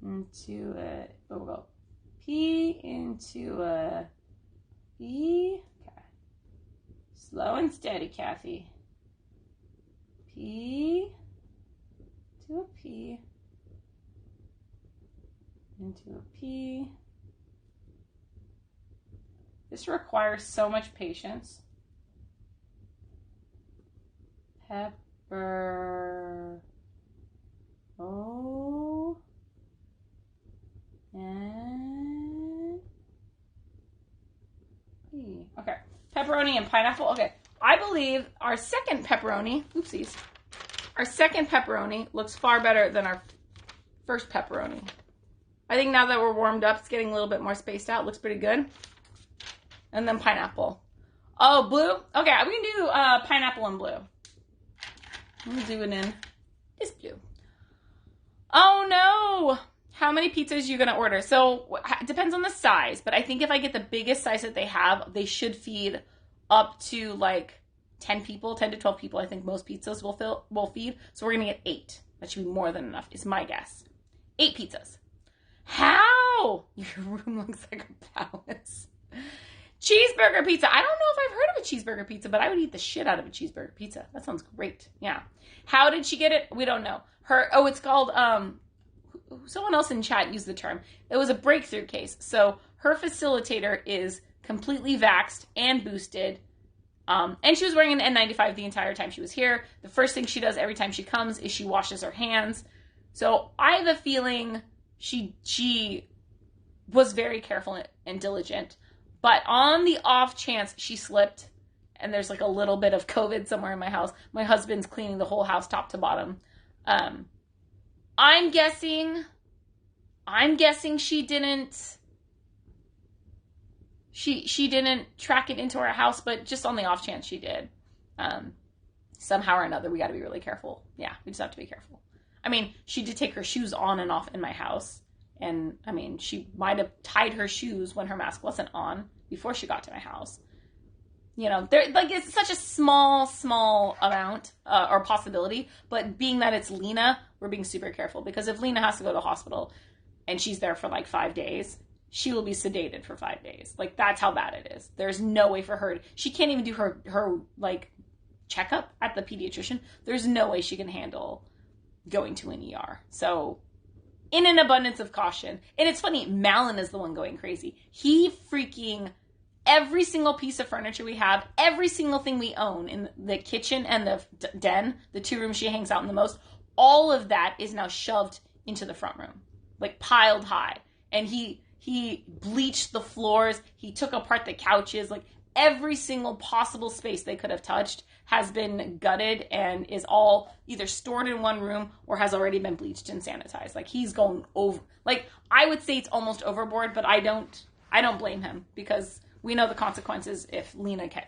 into a, oh, we'll go P into a E. Okay. Slow and steady, Kathy. P to a P into a P. This requires so much patience. Pepper. O. And E. Okay. Pepperoni and pineapple. Okay. I believe our second pepperoni, oopsies, our second pepperoni looks far better than our first pepperoni. I think now that we're warmed up, it's getting a little bit more spaced out. Looks pretty good. And then pineapple. Oh, blue? Okay, we can do pineapple and blue. We'll do it in this blue. Oh, no. How many pizzas are you going to order? So it depends on the size, but I think if I get the biggest size that they have, they should feed up to like 10 people, 10 to 12 people. I think most pizzas will feed. So we're going to get 8. That should be more than enough, is my guess. 8 pizzas. How? Your room looks like a palace. Cheeseburger pizza. I don't know if I've heard of a cheeseburger pizza, but I would eat the shit out of a cheeseburger pizza. That sounds great. Yeah. How did she get it? We don't know. It's called, someone else in chat used the term. It was a breakthrough case. So her facilitator is completely vaxxed and boosted. And she was wearing an N95 the entire time she was here. The first thing she does every time she comes is she washes her hands. So I have a feeling she was very careful and diligent. But on the off chance she slipped and there's like a little bit of COVID somewhere in my house, my husband's cleaning the whole house top to bottom. I'm guessing she didn't track it into our house, but just on the off chance she did. Somehow or another, we got to be really careful. Yeah, we just have to be careful. I mean, she did take her shoes on and off in my house. And, I mean, she might have tied her shoes when her mask wasn't on before she got to my house. You know, it's such a small amount or possibility. But being that it's Lena, we're being super careful. Because if Lena has to go to the hospital and she's there for like 5 days, she will be sedated for 5 days. Like, that's how bad it is. There's no way for her. She can't even do her like, checkup at the pediatrician. There's no way she can handle going to an ER. So, in an abundance of caution. And it's funny, Malin is the one going crazy. He freaking, every single piece of furniture we have, every single thing we own in the kitchen and the den, the 2 rooms she hangs out in the most, all of that is now shoved into the front room. Like, piled high. And he bleached the floors. He took apart the couches. Like, every single possible space they could have touched has been gutted and is all either stored in one room or has already been bleached and sanitized. Like, he's going over, like, I would say it's almost overboard, but I don't blame him because we know the consequences if Lena